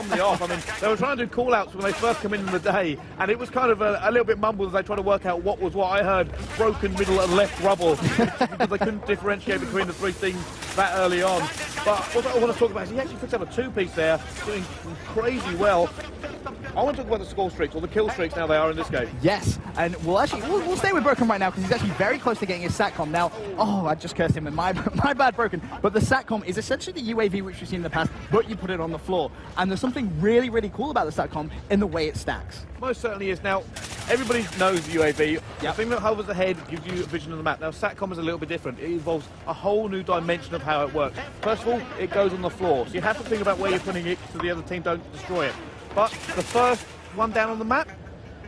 on the off. I mean, they were trying to do call-outs when they first come in the day, and it was kind of a little bit mumbled as they tried to work out what was what. I heard broken middle and left rubble because they couldn't differentiate between the three things that early on. But what I want to talk about is he actually puts up a two-piece there, doing crazy well. I want to talk about the score streaks, or the kill streaks now they are in this game. Yes, and we'll stay with Broken right now because he's actually very close to getting his SATCOM. Now, I just cursed him, and my bad, Broken. But the SATCOM is essentially the UAV which we've seen in the past, but you put it on the floor. And there's something really, really cool about the SATCOM in the way it stacks. Most certainly is. Now, everybody knows the UAV. The thing that hovers ahead gives you a vision of the map. Now, SATCOM is a little bit different. It involves a whole new dimension of how it works. First of all, it goes on the floor, so you have to think about where you're putting it so the other team don't destroy it. But the first one down on the map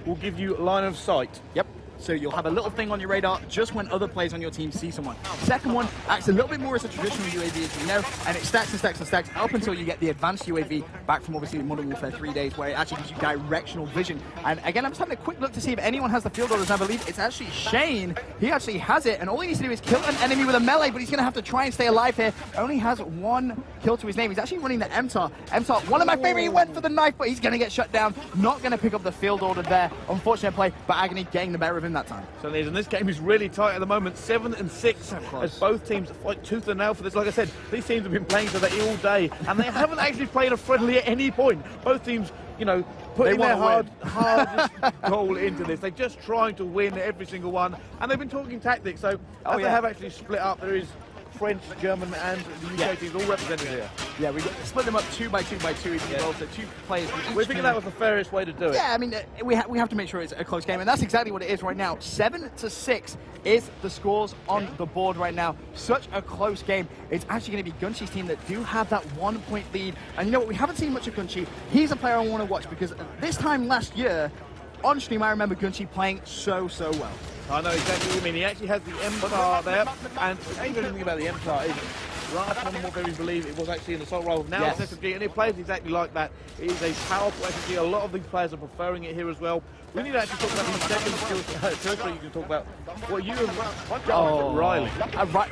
will give you line of sight. Yep. So you'll have a little thing on your radar just when other players on your team see someone. Second one acts a little bit more as a traditional UAV, as you know, and it stacks and stacks and stacks up until you get the advanced UAV back from obviously Modern Warfare 3 days, where it actually gives you directional vision. And again, I'm just having a quick look to see if anyone has the field orders. I believe it's actually Shane. He actually has it, and all he needs to do is kill an enemy with a melee, but he's going to have to try and stay alive here. Only has one kill to his name. He's actually running the MTAR. MTAR, one of my favorite. He went for the knife, but he's going to get shut down. Not going to pick up the field order there. Unfortunate play, but Agony getting the better of him that time. So and this game is really tight at the moment, 7 and 6, as both teams fight tooth and nail for this. Like I said, these teams have been playing today all day, and they haven't actually played a friendly at any point. Both teams, you know, putting their hardest goal into this. They're just trying to win every single one, and they've been talking tactics. So as they have actually split up, there is French, German, and the UK teams all represented here. Yeah, we split them up 2 by 2 by 2 each goal, so 2 players. We figured that was the fairest way to do it. Yeah, I mean, we have to make sure it's a close game, and that's exactly what it is right now. 7 to 6 is the scores on the board right now. Such a close game. It's actually going to be Gunshi's team that do have that 1-point lead. And you know what? We haven't seen much of Gunshi. He's a player I want to watch because this time last year, on stream, I remember Gunshi playing so well. I know exactly what you mean. He actually has the MTAR there, and even anything about the MTAR is last Modern Warfare, we believe it was actually an assault rifle. Now it's SMG, and it plays exactly like that. It is a powerful SMG. A lot of these players are preferring it here as well. We need to actually talk about the second skill. You can talk about what you have. Riley.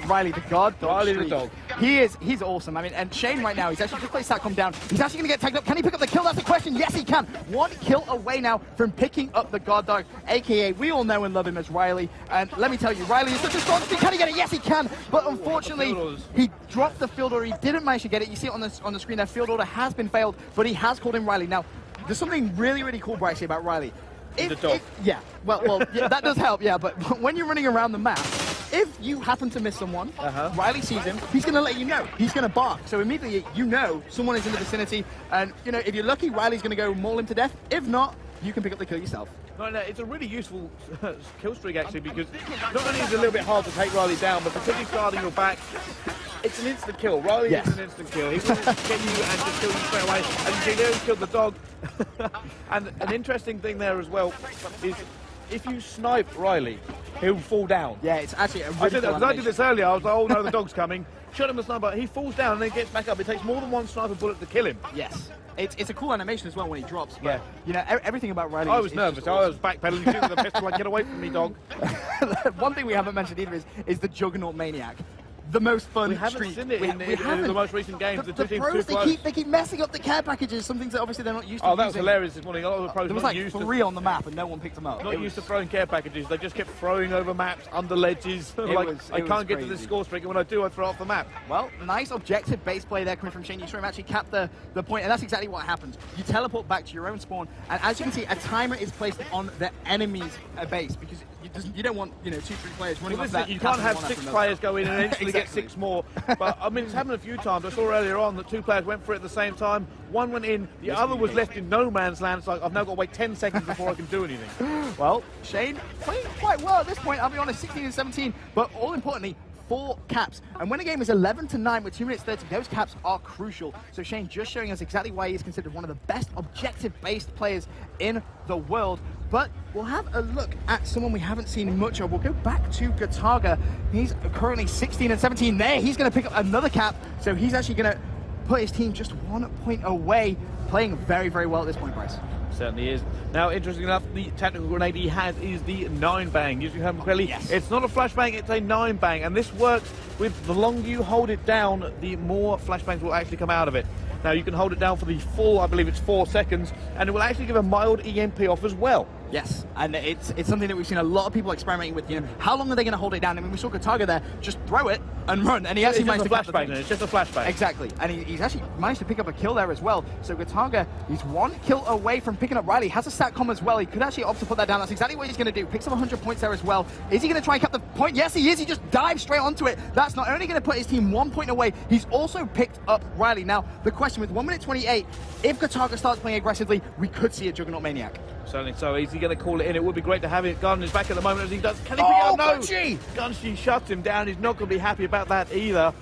Riley the god. Riley the dog. He's awesome. I mean, and Shane right now, he's actually just played SATCOM down. He's actually going to get tagged up. Can he pick up the kill? That's the question. Yes, he can. 1 kill away now from picking up the god dog, aka we all know and love him as Riley. And let me tell you, Riley is such a strong team. Can he get it? Yes, he can. But unfortunately, he dropped the field order. He didn't manage to get it. You see it on the screen. That field order has been failed, but he has called him Riley. Now, there's something really cool, Bryce, about Riley. That does help, yeah, but when you're running around the map, if you happen to miss someone, Riley sees him, he's going to let you know. He's going to bark. So immediately, you know someone is in the vicinity, and, you know, if you're lucky, Riley's going to go maul him to death. If not, you can pick up the kill yourself. No, it's a really useful kill streak, actually, because not only is it a little bit hard to take Riley down, but because he's guarding your back, it's an instant kill. Riley is an instant kill. He will get you and just kill you straight away. And you see there, he killed the dog. And an interesting thing there as well is if you snipe Riley, he'll fall down. Yeah, it's actually a really cool I did this earlier. I was like, oh no, the dog's coming. Shot him with a sniper. He falls down and then gets back up. It takes more than one sniper bullet to kill him. Yes. It's a cool animation as well when he drops. But, you know, everything about Riley. I was nervous. I was backpedaling, shooting with a pistol. Like, get away from me, dog. One thing we haven't mentioned either is the Juggernaut Maniac. The most fun. We haven't seen it in the most recent games. The pros, they keep messing up the care packages. Some things that obviously they're not used to. Oh, that was hilarious this morning. A lot of the pros there was like 3 on the map and no one picked them up. Not used to throwing care packages. They just kept throwing over maps, under ledges. I can't get to the score streak, and when I do, I throw off the map. Well, nice objective base play there coming from Shane. You saw him actually cap the point, and that's exactly what happens. You teleport back to your own spawn, and as you can see, a timer is placed on the enemy's base because you don't want 2-3 players running off that. You can't have 6 players go in and instantly get 6 more. But I mean, it's happened a few times. I saw earlier on that 2 players went for it at the same time. One went in, the other was left in no man's land. It's like I've now got to wait 10 seconds before I can do anything. Well, Shane playing quite well at this point. I'll be honest, 16 and 17. But all importantly, 4 caps. And when a game is 11-9 with 2 minutes 30, those caps are crucial. So Shane just showing us exactly why he is considered one of the best objective-based players in the world. But we'll have a look at someone we haven't seen much of. We'll go back to Gataga. He's currently 16 and 17 there. He's going to pick up another cap. So he's actually going to put his team just 1 point away, playing very well at this point, Bryce. Certainly is. Now, interestingly enough, the tactical grenade he has is the 9-bang. Usually, correctly, it's not a flashbang, it's a 9-bang, and this works with the longer you hold it down, the more flashbangs will actually come out of it. Now you can hold it down for the full, I believe it's 4 seconds, and it will actually give a mild EMP off as well. Yes, and it's something that we've seen a lot of people experimenting with. You know, how long are they going to hold it down? I mean, we saw Gataga there just throw it and run, and he actually managed to flashbang. It's just a flashbang. Exactly, and he's actually managed to pick up a kill there as well. So Gataga, he's 1 kill away from picking up Riley. Has a StatCom as well. He could actually opt to put that down. That's exactly what he's going to do. Picks up 100 points there as well. Is he going to try and cap the point? Yes, he is. He just dives straight onto it. That's not only going to put his team 1 point away, he's also picked up Riley. Now, the question with 1 minute 28, if Gataga starts playing aggressively, we could see a Juggernaut Maniac. Certainly so. Is he going to call it in? It would be great to have it. Garden is back at the moment as he does. Can he pick it up? No! Gunshi shuts him down. He's not going to be happy about that either.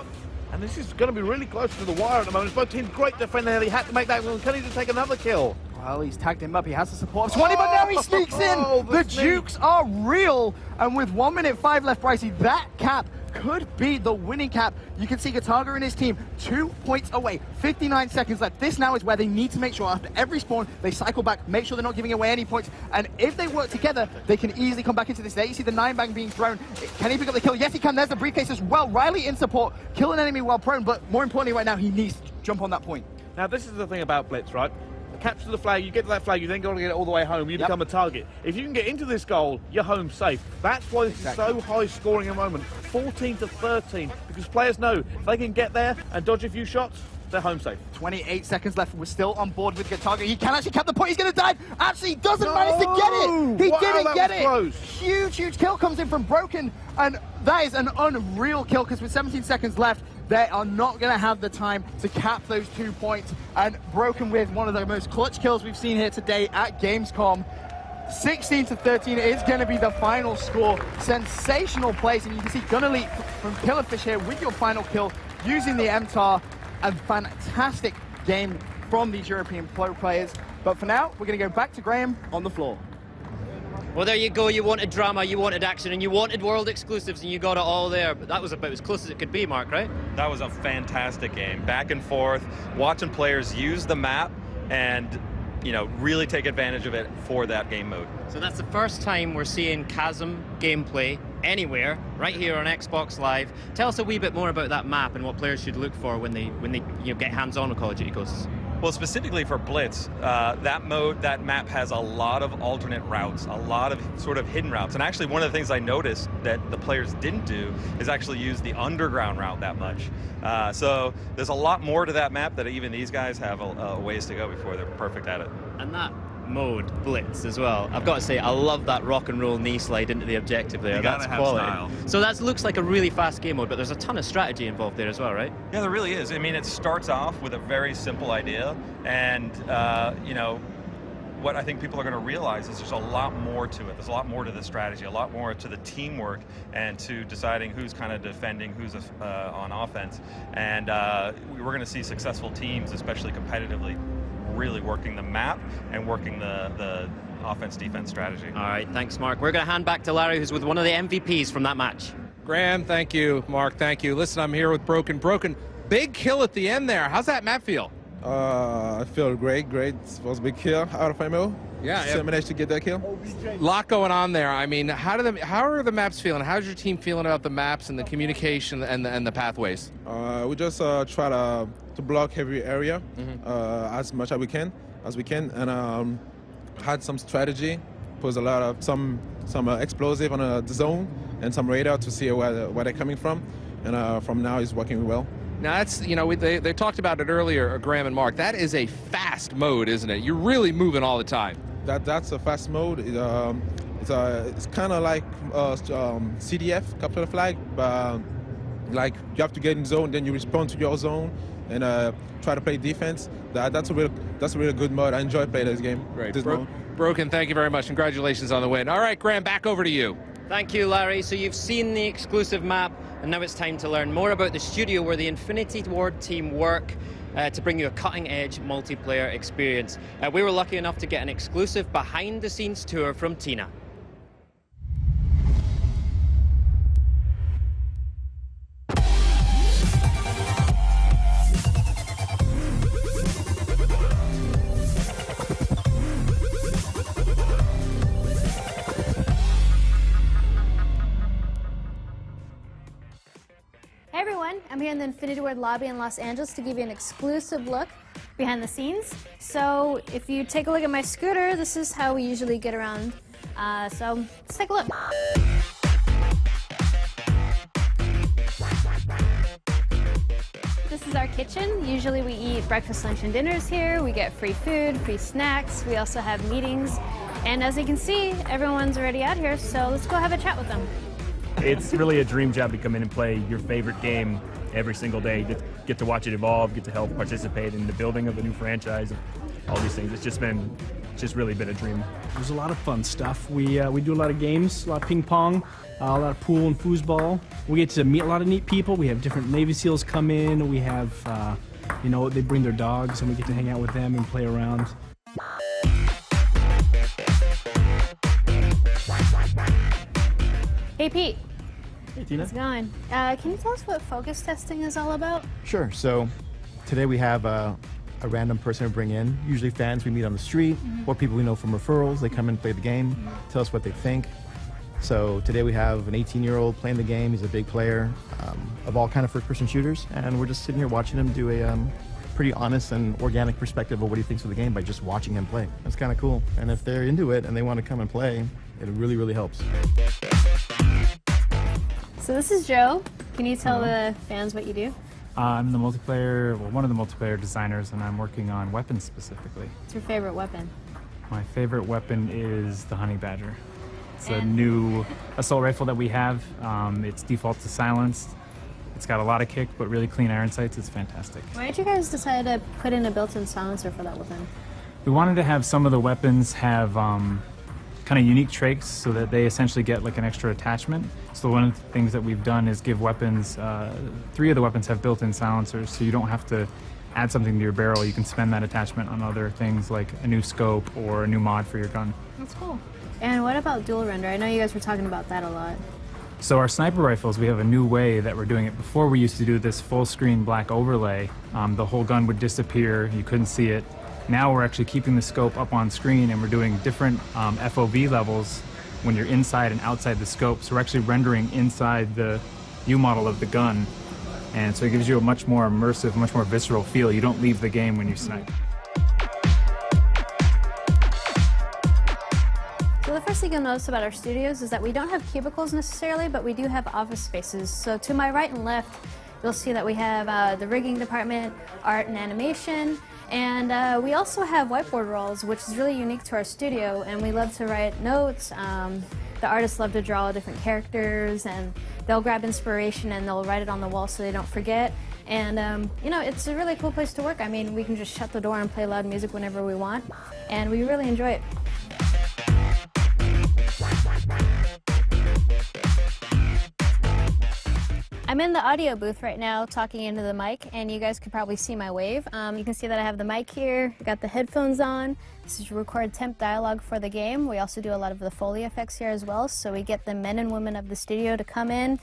And this is going to be really close to the wire at the moment. Both teams great defending there. He had to make that one. Can he just take another kill? Well, he's tagged him up. He has the support of 20, but now he sneaks in. The Jukes are real. And with 1 minute 5 left, Pricey, that cap could be the winning cap. You can see Gataga and his team 2 points away, 59 seconds left. This now is where they need to make sure after every spawn they cycle back, make sure they're not giving away any points, and if they work together they can easily come back into this. There you see the 9-bang being thrown. Can he pick up the kill? Yes, he can. There's the briefcase as well. Riley in support, kill an enemy while prone, but more importantly right now he needs to jump on that point. Now this is the thing about Blitz, right? Capture the flag, you get to that flag, you then got to get it all the way home, you become a target. If you can get into this goal, you're home safe. That's why this is so high scoring at the moment, 14-13, because players know if they can get there and dodge a few shots, they're home safe. 28 seconds left. We're still on board with Gataga. He can actually cap the point. He's going to dive. Actually, doesn't manage to get it. He didn't get it. Close. Huge kill comes in from Broken, and that is an unreal kill because with 17 seconds left, they are not going to have the time to cap those 2 points. And Broken with one of the most clutch kills we've seen here today at Gamescom. 16-13 is going to be the final score. Sensational plays, and you can see Gunnerleap from Killerfish here with your final kill using the MTAR. A fantastic game from these European pro players. But for now, we're going to go back to Graham on the floor. Well, there you go. You wanted drama, you wanted action, and you wanted world exclusives, and you got it all there. But that was about as close as it could be, Mark, right? That was a fantastic game. Back and forth, watching players use the map and, you know, really take advantage of it for that game mode. So that's the first time we're seeing Chasm gameplay anywhere, right here on Xbox Live. Tell us a wee bit more about that map and what players should look for when they get hands-on with Call of Duty Ghosts. Well, specifically for Blitz, that map has a lot of alternate routes, a lot of sort of hidden routes. And actually one of the things I noticed that the players didn't do is actually use the underground route that much. So there's a lot more to that map that even these guys have a ways to go before they're perfect at it. And that mode, Blitz, as well. I've got to say, I love that rock and roll knee slide into the objective there. That's quality. Style. So that looks like a really fast game mode, but there's a ton of strategy involved there as well, right? Yeah, there really is. I mean, it starts off with a very simple idea, and you know, what I think people are going to realize is there's a lot more to it. There's a lot more to the strategy, a lot more to the teamwork, and to deciding who's kind of defending, who's on offense. And we're going to see successful teams, especially competitively, really working the map and working the offense-defense strategy. All right, thanks, Mark. We're going to hand back to Larry, who's with one of the MVPs from that match. Graham, thank you. Mark, thank you. Listen, I'm here with Broken. Broken, big kill at the end there. How's that map feel? I feel great. It was a big kill out of ammo. Yeah, Still managed to get that kill. Lot going on there. I mean, how are the maps feeling? How's your team feeling about the maps and the communication and the pathways? We just try to block every area as much as we can, and had some strategy. Put a lot of some explosive on the zone and some radar to see where they're coming from, and from now it's working well. Now that's, you know, they talked about it earlier, Graham and Mark. That is a fast mode, isn't it? You're really moving all the time. That's a fast mode. It's kind of like CDF, capture the flag, but like you have to get in zone, then you respond to your zone and try to play defense. That's a really good mode. I enjoy playing this game. Great. Broken, thank you very much. Congratulations on the win. All right, Graham, back over to you. Thank you, Larry. So you've seen the exclusive map, and now it's time to learn more about the studio where the Infinity Ward team work to bring you a cutting-edge multiplayer experience. We were lucky enough to get an exclusive behind-the-scenes tour from Tina. Hey everyone, I'm here in the Infinity Ward lobby in Los Angeles to give you an exclusive look behind the scenes. So if you take a look at my scooter, this is how we usually get around. So let's take a look. This is our kitchen. Usually we eat breakfast, lunch, and dinners here. We get free food, free snacks. We also have meetings. And as you can see, everyone's already out here, so let's go have a chat with them. It's really a dream job to come in and play your favorite game every single day. Get to watch it evolve, get to help participate in the building of a new franchise, all these things. It's just really been a dream. There's a lot of fun stuff. We do a lot of games, a lot of ping pong, a lot of pool and foosball. We get to meet a lot of neat people. We have different Navy SEALs come in. We have, you know, they bring their dogs and we get to hang out with them and play around. Hey Pete. Hey Tina. How's it going? Can you tell us what focus testing is all about? Sure. So today we have a random person to bring in, usually fans we meet on the street, or people we know from referrals. They come in and play the game, tell us what they think. So today we have an 18-year-old playing the game. He's a big player of all kind of first-person shooters, and we're just sitting here watching him do a pretty honest and organic perspective of what he thinks of the game by just watching him play. That's kind of cool. And if they're into it and they want to come and play, it really, really helps. So this is Joe. Can you tell the fans what you do? I'm the multiplayer, well, one of the multiplayer designers, and I'm working on weapons specifically. What's your favorite weapon? My favorite weapon is the Honey Badger. It's a new assault rifle that we have. It's default to silenced. It's got a lot of kick, but really clean iron sights. It's fantastic. Why did you guys decide to put in a built-in silencer for that weapon? We wanted to have some of the weapons have kind of unique traits so that they essentially get like an extra attachment. So one of the things that we've done is give weapons, 3 of the weapons have built-in silencers, so you don't have to add something to your barrel. You can spend that attachment on other things like a new scope or a new mod for your gun. That's cool. And what about dual render? I know you guys were talking about that a lot. So our sniper rifles, we have a new way that we're doing it. Before we used to do this full screen black overlay. The whole gun would disappear, you couldn't see it. Now we're actually keeping the scope up on screen and we're doing different FOV levels when you're inside and outside the scope. So we're actually rendering inside the view model of the gun. And so it gives you a much more immersive, much more visceral feel. You don't leave the game when you snipe. So the first thing you'll notice about our studios is that we don't have cubicles necessarily, but we do have office spaces. So to my right and left, you'll see that we have the rigging department, art and animation, and we also have whiteboard rolls, which is really unique to our studio, and we love to write notes. The artists love to draw different characters, and they'll grab inspiration and they'll write it on the wall so they don't forget. And you know, it's a really cool place to work. I mean, we can just shut the door and play loud music whenever we want, and we really enjoy it. I'm in the audio booth right now talking into the mic, and you guys could probably see my wave. You can see that I have the mic here, I got the headphones on. This is record temp dialogue for the game. We also do a lot of the Foley effects here as well, so we get the men and women of the studio to come in,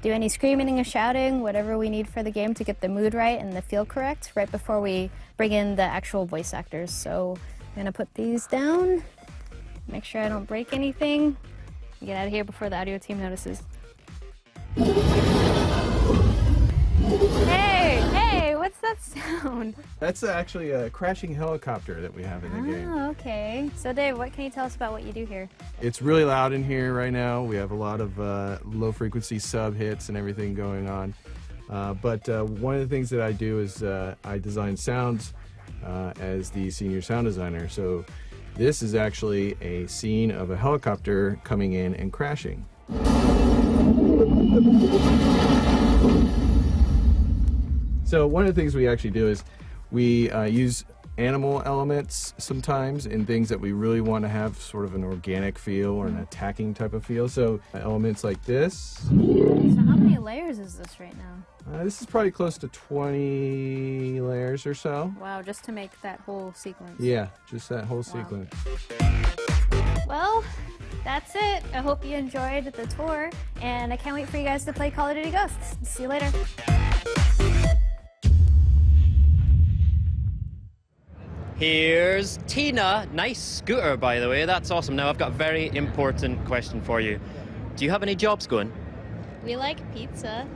do any screaming and shouting, whatever we need for the game to get the mood right and the feel correct right before we bring in the actual voice actors. So I'm gonna put these down, make sure I don't break anything, get out of here before the audio team notices. Hey, what's that sound? That's actually a crashing helicopter that we have in the game. Oh, okay. So Dave, what can you tell us about what you do here? It's really loud in here right now. We have a lot of low-frequency sub-hits and everything going on. But one of the things that I do is I design sounds as the senior sound designer. So this is actually a scene of a helicopter coming in and crashing. So one of the things we actually do is we use animal elements sometimes in things that we really want to have sort of an organic feel or an attacking type of feel. So elements like this. So how many layers is this right now? This is probably close to 20 layers or so. Wow, just to make that whole sequence. Yeah, just that whole sequence. Well, that's it. I hope you enjoyed the tour, and I can't wait for you guys to play Call of Duty Ghosts. See you later. Here's Tina. Nice scooter, by the way. That's awesome. Now, I've got a very important question for you. Do you have any jobs going? We like pizza.